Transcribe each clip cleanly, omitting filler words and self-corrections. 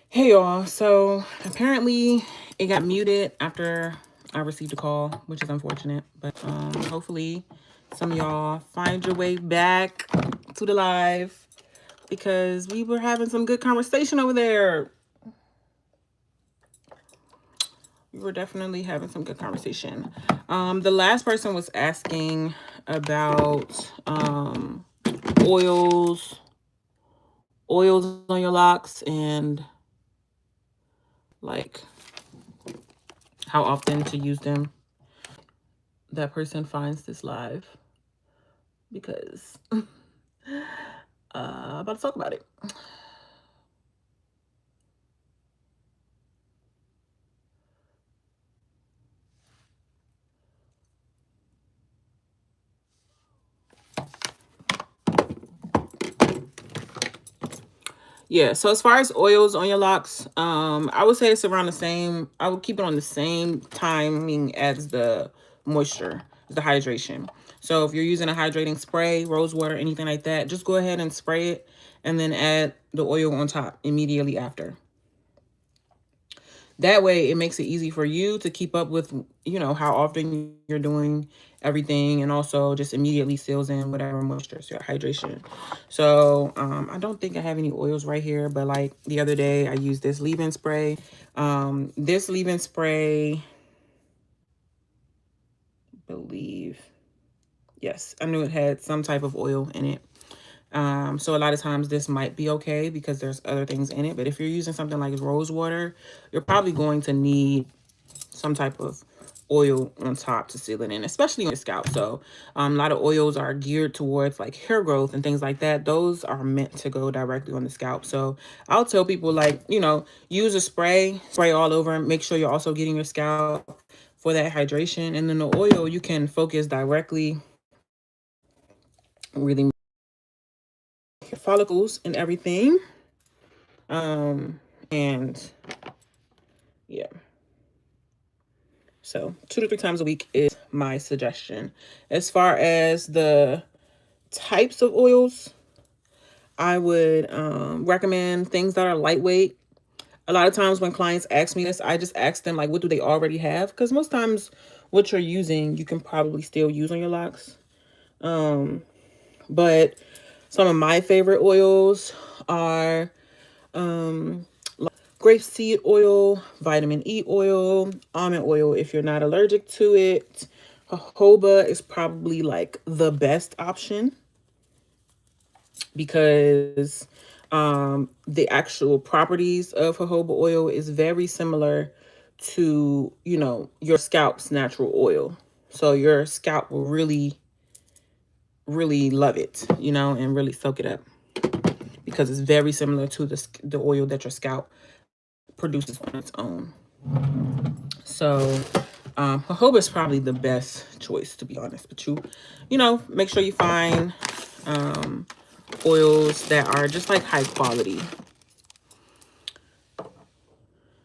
Hey y'all, so apparently it got muted after I received a call, which is unfortunate, but hopefully some of y'all find your way back to the live because we were having some good conversation over there. We were definitely having some good conversation. The last person was asking about oils, oils on your locks, and like how often to use them. That person finds this live because I'm about to talk about it. Yeah, so as far as oils on your locks, I would say it's around the same. I would keep it on the same timing as the moisture, the hydration. So if you're using a hydrating spray, rose water, anything like that, just go ahead and spray it and then add the oil on top immediately after. That way it makes it easy for you to keep up with, how often you're doing everything, and also just immediately seals in whatever moisture, so hydration. So I don't think I have any oils right here, but like the other day I used this leave-in spray. This leave-in spray, believe, yes, I knew it had some type of oil in it. So a lot of times this might be okay because there's other things in it, but if you're using something like rose water, you're probably going to need some type of oil on top to seal it in, especially on the scalp. So a lot of oils are geared towards like hair growth and things like that. Those are meant to go directly on the scalp. So I'll tell people, like, use a spray all over, and make sure you're also getting your scalp for that hydration. And then the oil, you can focus directly, really your follicles and everything. And yeah. So 2 to 3 times a week is my suggestion. As far as the types of oils, I would recommend things that are lightweight. A lot of times when clients ask me this, I just ask them, like, what do they already have? Because most times what you're using, you can probably still use on your locks. But some of my favorite oils are grapeseed oil, vitamin E oil, almond oil if you're not allergic to it. Jojoba is probably like the best option because the actual properties of jojoba oil is very similar to, your scalp's natural oil. So your scalp will really, really love it, and really soak it up because it's very similar to the oil that your scalp produces on its own. So jojoba is probably the best choice, to be honest. But make sure you find oils that are just like high quality.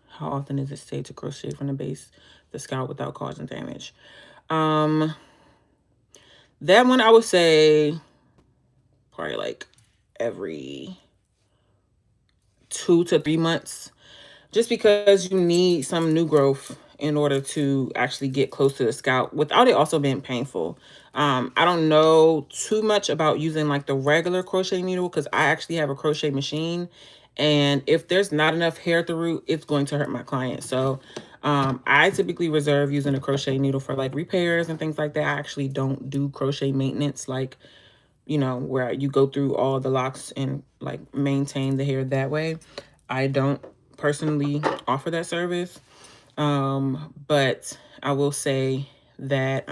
How often is it safe to crochet from the base the scalp without causing damage? That one I would say probably like every 2 to 3 months, just because you need some new growth in order to actually get close to the scalp without it also being painful. I don't know too much about using like the regular crochet needle because I actually have a crochet machine, and if there's not enough hair at the root, it's going to hurt my client. So I typically reserve using a crochet needle for like repairs and things like that. I actually don't do crochet maintenance, like, where you go through all the locks and like maintain the hair that way. I don't personally offer that service. But I will say that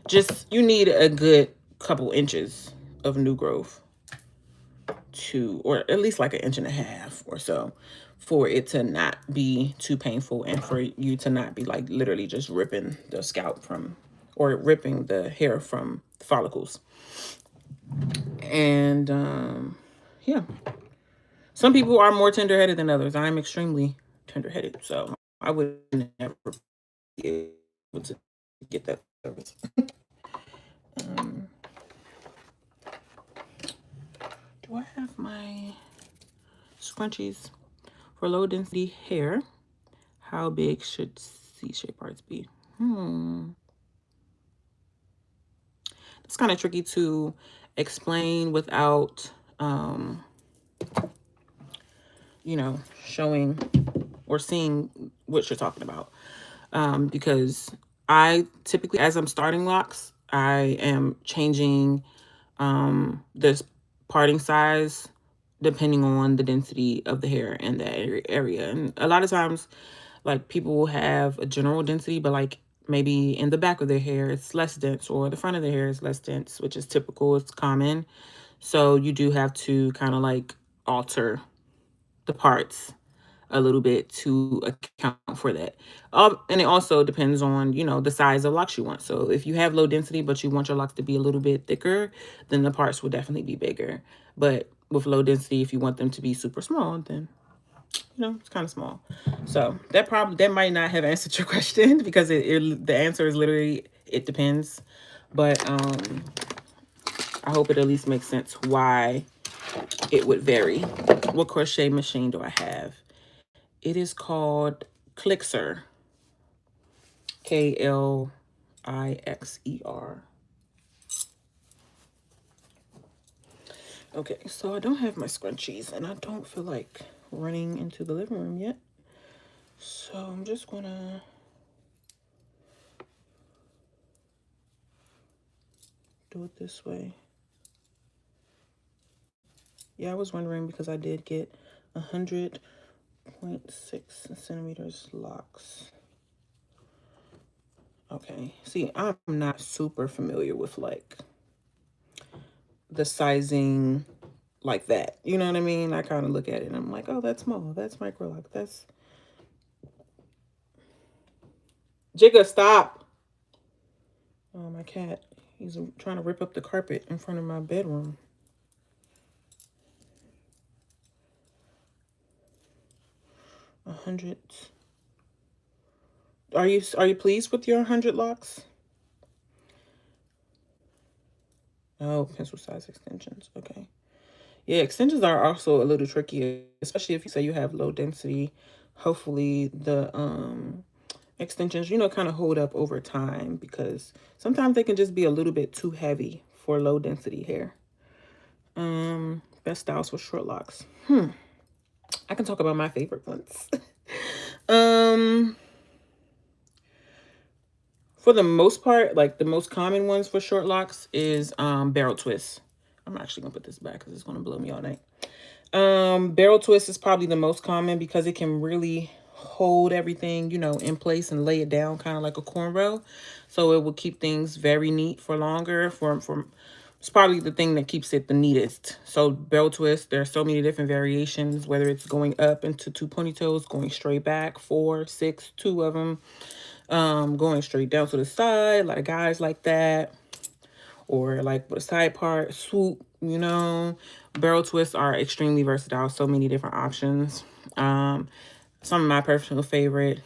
just you need a good couple inches of new growth or at least like 1.5 inches or so, for it to not be too painful and for you to not be like literally just ripping the scalp from, or ripping the hair from the follicles. And yeah, some people are more tender-headed than others. I'm extremely tender-headed, so I would never be able to get that service. um, do I have my scrunchies? For low density hair, how big should C-shape parts be? It's kind of tricky to explain without, you know, showing or seeing what you're talking about. Because I typically, as I'm starting locks, I am changing this parting size depending on the density of the hair in that area. And a lot of times, like, people will have a general density, but like maybe in the back of their hair it's less dense, or the front of their hair is less dense, which is typical, it's common. So you do have to kind of like alter the parts a little bit to account for that. And it also depends on, you know, the size of locks you want. So if you have low density, but you want your locks to be a little bit thicker, then the parts will definitely be bigger. But with low density, if you want them to be super small, then, you know, it's kind of small. So that might not have answered your question, because the answer is literally, it depends. But I hope it at least makes sense why it would vary. What crochet machine do I have? It is called Clixer. Klixer. Okay, so I don't have my scrunchies, and I don't feel like running into the living room yet. So I'm just gonna do it this way. Yeah, I was wondering because I did get 100.6 centimeters locks. Okay, see, I'm not super familiar with like the sizing like that. You know what I mean? I kind of look at it and I'm like, oh, that's small. That's micro lock. That's... Jigga, stop. Oh, my cat. He's trying to rip up the carpet in front of my bedroom. A 100. Are you pleased with your 100 locks? Oh, pencil size extensions. Okay. Yeah, extensions are also a little tricky, especially if you say you have low density. Hopefully the extensions, you know, kind of hold up over time, because sometimes they can just be a little bit too heavy for low density hair. Best styles for short locks. I can talk about my favorite ones. For the most part, like the most common ones for short locks is barrel twist. I'm actually gonna put this back because it's gonna blow me all night. Barrel twist is probably the most common because it can really hold everything, you know, in place and lay it down kind of like a cornrow. So it will keep things very neat for longer. It's probably the thing that keeps it the neatest. So barrel twist, there are so many different variations, whether it's going up into 2 ponytails, going straight back, 4, 6, 2 of them, going straight down to the side. A lot of guys like that. Or like with a side part, swoop, you know. Barrel twists are extremely versatile. So many different options. Some of my personal favorite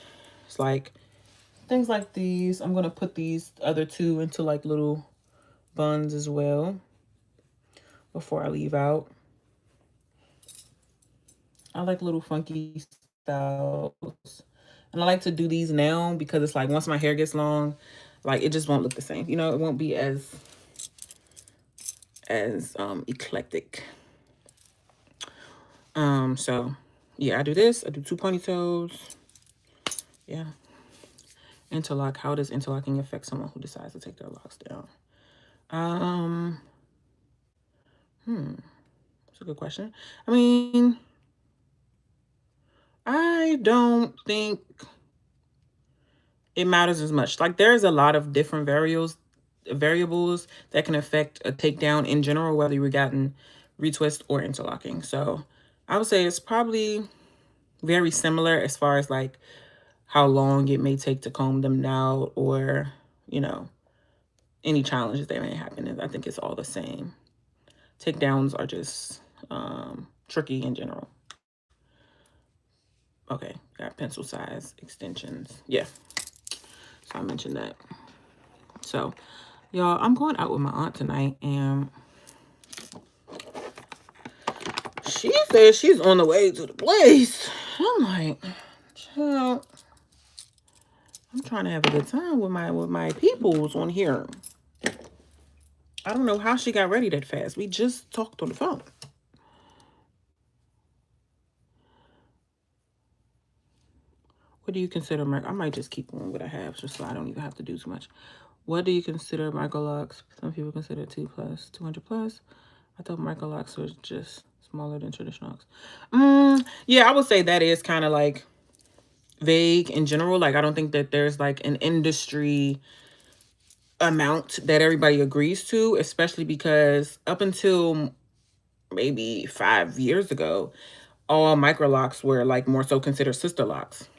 is like things like these. I'm going to put these other two into like little buns as well before I leave out. I like little funky styles. And I like to do these now because it's like once my hair gets long, like it just won't look the same. You know, it won't be as eclectic. So yeah, I do this. I do 2 ponytails. Yeah. Interlock. How does interlocking affect someone who decides to take their locks down? That's a good question. I mean, I don't think it matters as much. Like, there's a lot of different variables that can affect a takedown in general, whether you're gotten retwist or interlocking. So I would say it's probably very similar as far as like how long it may take to comb them out, or, you know, any challenges that may happen. I think it's all the same. Takedowns are just tricky in general. Okay, got pencil size extensions. Yeah, so I mentioned that. So, y'all, I'm going out with my aunt tonight, and she's says she's on the way to the place. I'm like, child, I'm trying to have a good time with my peoples on here. I don't know how she got ready that fast. We just talked on the phone. What do you consider I might just keep on what I have just so I don't even have to do too much. What do you consider micro locs? Some people consider 200 plus. I thought micro locs was just smaller than traditional locs. Yeah, I would say that is kind of like vague in general. Like, I don't think that there's like an industry amount that everybody agrees to, especially because up until maybe 5 years ago, all micro locks were like more so considered sister locks.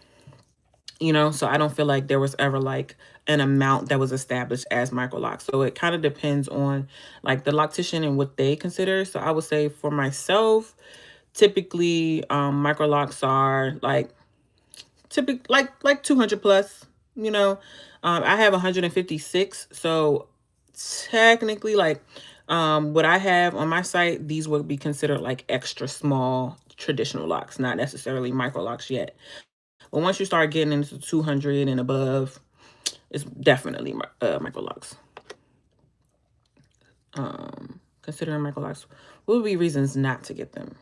You know, so I don't feel like there was ever like an amount that was established as micro locks. So it kind of depends on like the loctician and what they consider. So I would say for myself, typically micro locks are like like 200 plus, you know. I have 156, so technically like what I have on my site, these would be considered like extra small traditional locks, not necessarily micro locks yet. But once you start getting into 200 and above, it's definitely micro locks. Considering micro locks, what would be reasons not to get them?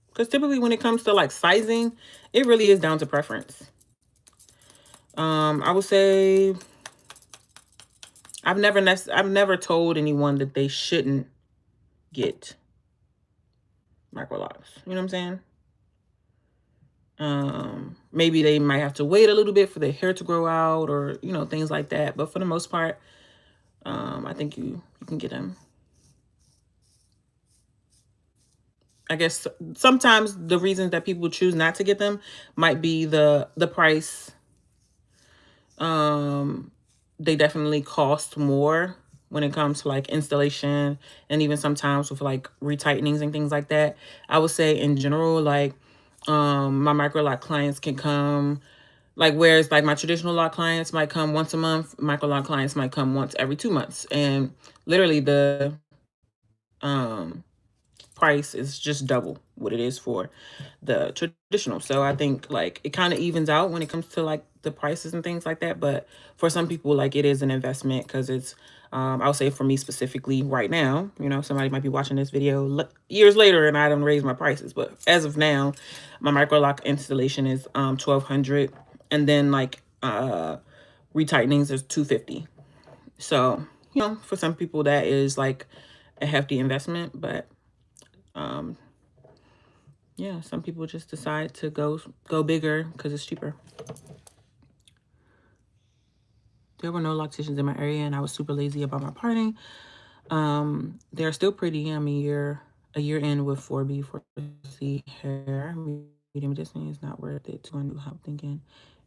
Because typically when it comes to like sizing, it really is down to preference. I would say I've never told anyone that they shouldn't get micro locks. You know what I'm saying? Maybe they might have to wait a little bit for their hair to grow out, or you know, things like that. But for the most part, I think you can get them. I guess sometimes the reasons that people choose not to get them might be the price. They definitely cost more when it comes to like installation, and even sometimes with like retightenings and things like that. I would say in general, like my micro lock clients can come, like, whereas like my traditional lock clients might come once a month, micro lock clients might come once every 2 months, and literally the um price is just double what it is for the traditional. So I think like it kind of evens out when it comes to like the prices and things like that. But for some people, like, it is an investment because it's I would say for me specifically right now, you know, somebody might be watching this video years later and I don't raise my prices, but as of now, my micro lock installation is 1,200, and then like retightenings is 250. So, you know, for some people that is like a hefty investment, but yeah, some people just decide to go bigger because it's cheaper. There were no locticians in my area, and I was super lazy about my parting. They're still pretty. I'm a year in with 4B, 4C hair. Medium distance is not worth it. To undo how thinking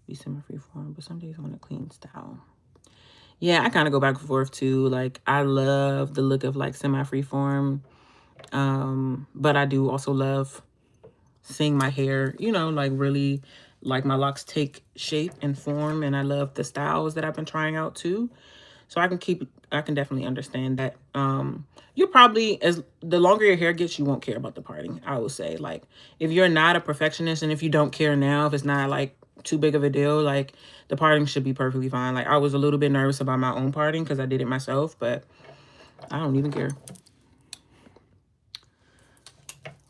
be semi-free form, but some days I want a clean style. Yeah, I kind of go back and forth too. Like, I love the look of like semi-free form, but I do also love seeing my hair, you know, like really like my locks take shape and form, and I love the styles that I've been trying out too. So I can definitely understand that. You're probably, as the longer your hair gets, you won't care about the parting. I would say, like, if you're not a perfectionist and if you don't care now, if it's not like too big of a deal, like, the parting should be perfectly fine. Like, I was a little bit nervous about my own parting because I did it myself, but I don't even care.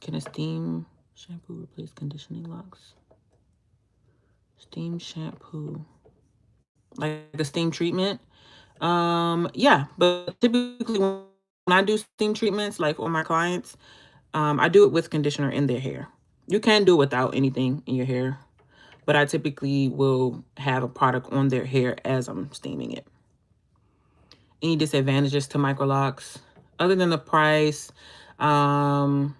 Can a steam shampoo replace conditioning locks? Steam shampoo, like a steam treatment? Yeah, but typically when I do steam treatments, like on my clients, I do it with conditioner in their hair. You can do it without anything in your hair, but I typically will have a product on their hair as I'm steaming it. Any disadvantages to micro locks other than the price? No.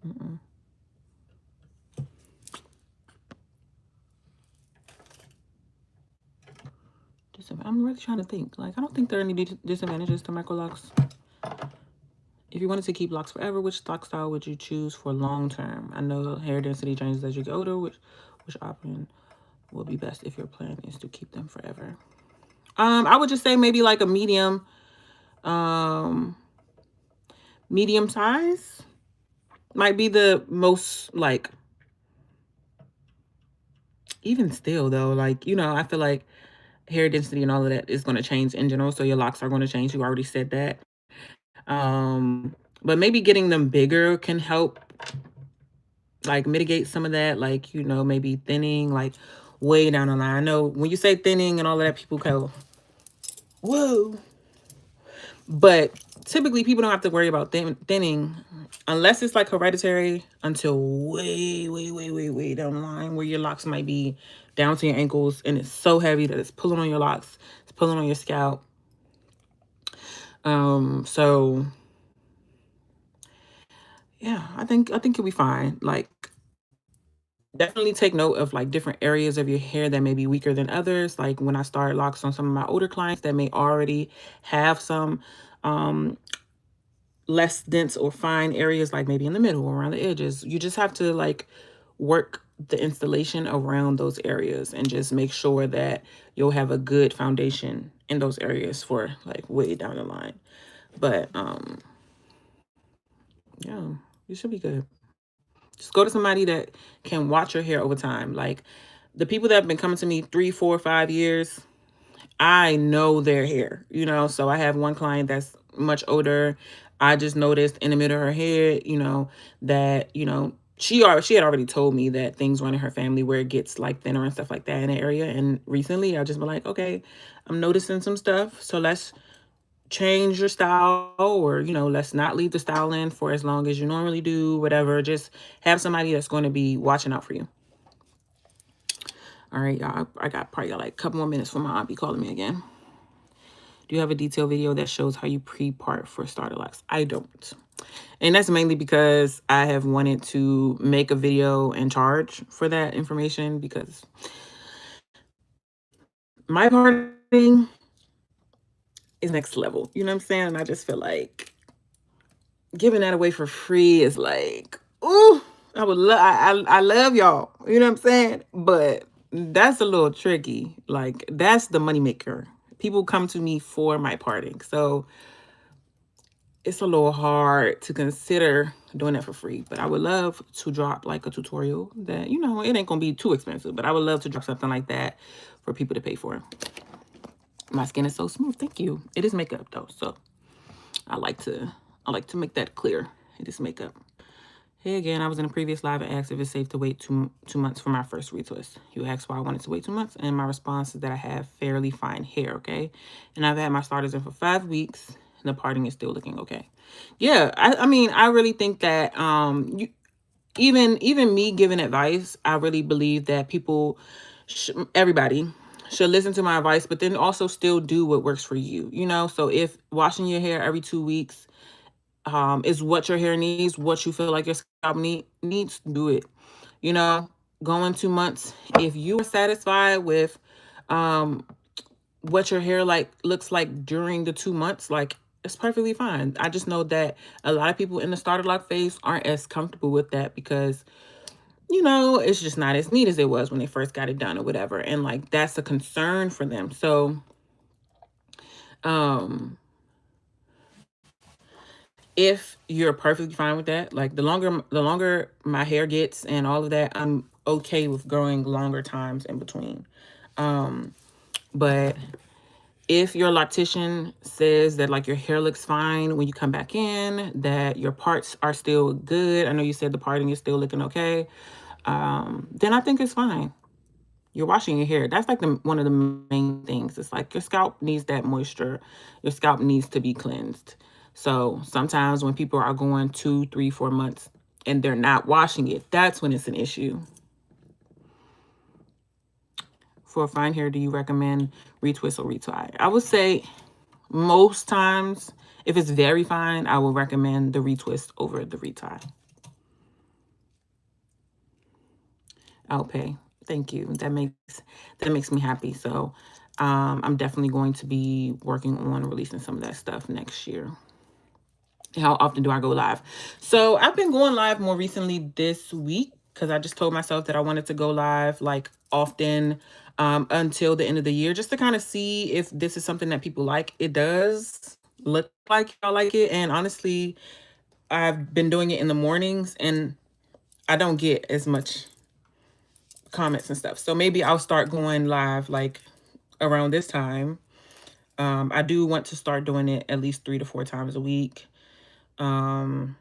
Mm-mm. I'm really trying to think. Like, I don't think there are any disadvantages to micro locks. If you wanted to keep locks forever, which lock style would you choose for long term? I know hair density changes as you get older. Which option will be best if your plan is to keep them forever? I would just say maybe like a um, medium size might be the most like. Even still though, like, you know, I feel like hair density and all of that is going to change in general. So your locks are going to change. You already said that. But maybe getting them bigger can help like mitigate some of that. Like, you know, maybe thinning like way down the line. I know when you say thinning and all of that, people go, whoa. But typically people don't have to worry about thinning unless it's like hereditary until way down the line where your locks might be down to your ankles and it's so heavy that it's pulling on your locks, it's pulling on your scalp. So yeah, I think you'll be fine. Like definitely take note of like different areas of your hair that may be weaker than others. Like when I started locks on some of my older clients that may already have some less dense or fine areas, like maybe in the middle or around the edges. You just have to like work the installation around those areas and just make sure that you'll have a good foundation in those areas for like way down the line. But yeah, you should be good. Just go to somebody that can watch your hair over time. Like the people that have been coming to me 3, 4, 5 years, I know their hair, you know. So I have one client that's much older. I just noticed in the middle of her hair, you know, that, you know, she had already told me that things run in her family where it gets like thinner and stuff like that in the area. And recently I just been like, okay, I'm noticing some stuff. So let's change your style, or, you know, let's not leave the style in for as long as you normally do, whatever. Just have somebody that's going to be watching out for you. All right, y'all. I got probably like a couple more minutes for my aunt be calling me again. Do you have a detailed video that shows how you pre-part for starter locks? I don't. And that's mainly because I have wanted to make a video and charge for that information because my parting is next level. You know what I'm saying? And I just feel like giving that away for free is like, ooh, I would love, I love y'all. You know what I'm saying? But that's a little tricky. Like that's the moneymaker. People come to me for my parting. So it's a little hard to consider doing that for free, but I would love to drop like a tutorial that, you know, it ain't gonna be too expensive, but I would love to drop something like that for people to pay for. My skin is so smooth. Thank you. It is makeup though, so I like to make that clear. It is makeup. Hey again, I was in a previous live and asked if it's safe to wait two months for my first retwist. You asked why I wanted to wait 2 months, and my response is that I have fairly fine hair, okay? And I've had my starters in for 5 weeks, and the parting is still looking okay. Yeah, I mean, I really think that even me giving advice, I really believe that people, everybody should listen to my advice, but then also still do what works for you, you know? So if washing your hair every 2 weeks is what your hair needs, what you feel like your scalp needs, do it. You know, going 2 months, if you are satisfied with what your hair like looks like during the 2 months, like it's perfectly fine. I just know that a lot of people in the starter lock phase aren't as comfortable with that because, you know, it's just not as neat as it was when they first got it done or whatever. And like that's a concern for them. So if you're perfectly fine with that, like the longer my hair gets and all of that, I'm okay with growing longer times in between. But if your loctician says that like your hair looks fine when you come back in, that your parts are still good, I know you said the parting is still looking okay, then I think it's fine. You're washing your hair. That's like one of the main things. It's like your scalp needs that moisture. Your scalp needs to be cleansed. So sometimes when people are going 2, 3, 4 months and they're not washing it, that's when it's an issue. For fine hair, do you recommend retwist or retie? I would say most times, if it's very fine, I will recommend the retwist over the retie. I'll pay. Thank you. That makes me happy. So I'm definitely going to be working on releasing some of that stuff next year. How often do I go live? So I've been going live more recently this week because I just told myself that I wanted to go live like often until the end of the year, just to kind of see if this is something that people like. It does look like y'all like it. And honestly, I've been doing it in the mornings and I don't get as much comments and stuff. So maybe I'll start going live like around this time. I do want to start doing it at least 3 to 4 times a week. And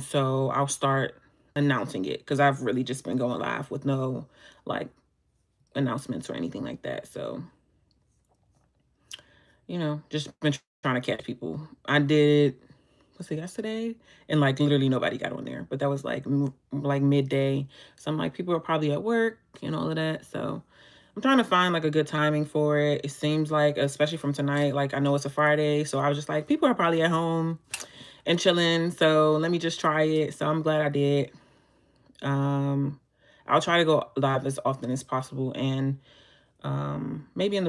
so I'll start announcing it because I've really just been going live with no like announcements or anything like that. So, just been trying to catch people. I did, was it yesterday? And like literally nobody got on there, but that was like midday. So I'm like, people are probably at work and all of that. So I'm trying to find like a good timing for it. It seems like, especially from tonight, like I know it's a Friday. So I was just like, people are probably at home and chilling. So let me just try it. So I'm glad I did. I'll try to go live as often as possible and maybe in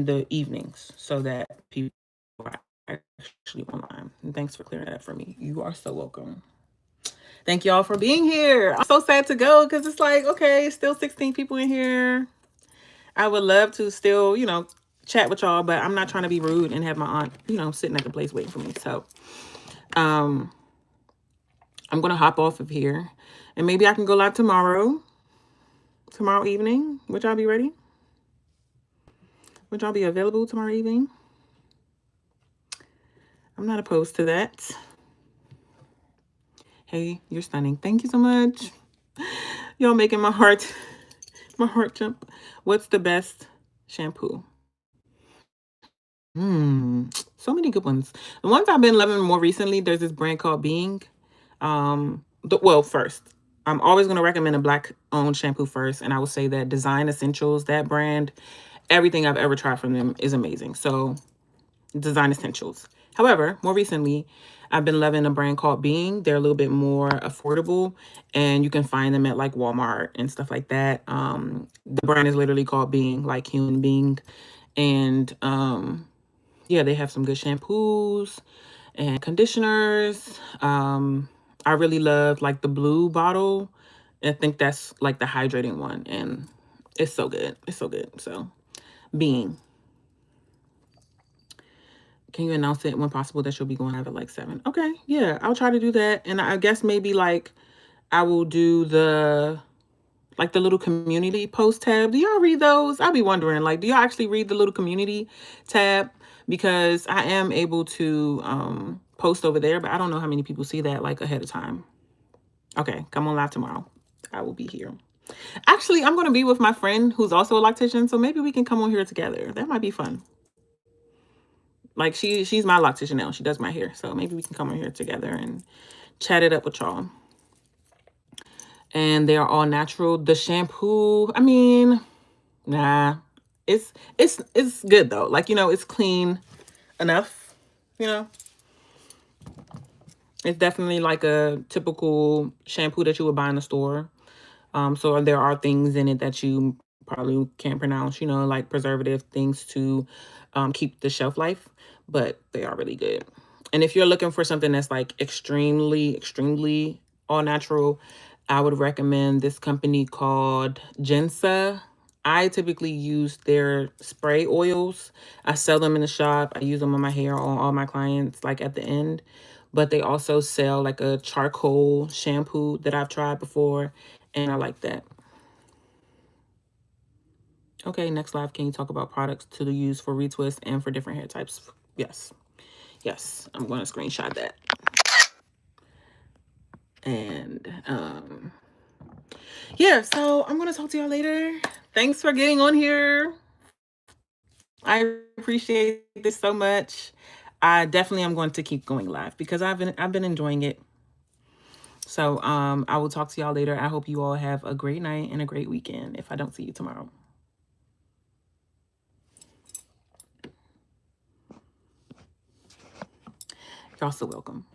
the evenings so that people are actually online. And thanks for clearing that up for me. You are so welcome. Thank y'all for being here. I'm so sad to go because it's like, okay, still 16 people in here. I would love to still, chat with y'all, but I'm not trying to be rude and have my aunt, sitting at the place waiting for me. So I'm gonna hop off of here and maybe I can go live tomorrow evening. Would y'all be ready? Would y'all be available tomorrow evening? I'm not opposed to that. Hey, you're stunning. Thank you so much. Y'all making my heart jump. What's the best shampoo? So many good ones. The ones I've been loving more recently, there's this brand called Being. First, I'm always going to recommend a black owned shampoo first. And I would say that Design Essentials, that brand, everything I've ever tried from them is amazing. So Design Essentials. However, more recently, I've been loving a brand called Being. They're a little bit more affordable and you can find them at like Walmart and stuff like that. The brand is literally called Being, like human being. And yeah, they have some good shampoos and conditioners. I really love like the blue bottle. I think that's like the hydrating one and it's so good. It's so good. So Being. Can you announce it when possible that you'll be going live at like 7? Okay, yeah, I'll try to do that. And I guess maybe like I will do the little community post tab. Do y'all read those? I'll be wondering, like, do y'all actually read the little community tab? Because I am able to post over there, but I don't know how many people see that like ahead of time. Okay, come on live tomorrow. I will be here. Actually, I'm going to be with my friend who's also a loctician, so maybe we can come on here together. That might be fun. Like she's my loctician now. She does my hair. So maybe we can come on here together and chat it up with y'all. And they are all natural. The shampoo, I mean, nah. It's good though. Like, it's clean enough, It's definitely like a typical shampoo that you would buy in the store. So there are things in it that you probably can't pronounce, like preservative things to keep the shelf life, but they are really good. And if you're looking for something that's like extremely, extremely all natural, I would recommend this company called Gensa. I typically use their spray oils. I sell them in the shop. I use them on my hair, on all my clients, like at the end. But they also sell like a charcoal shampoo that I've tried before, and I like that. Okay, next live, can you talk about products to use for retwist and for different hair types? Yes. Yes, I'm going to screenshot that. And yeah, so I'm going to talk to y'all later. Thanks for getting on here. I appreciate this so much. I definitely am going to keep going live because I've been enjoying it. So I will talk to y'all later. I hope you all have a great night and a great weekend if I don't see you tomorrow. You're also welcome.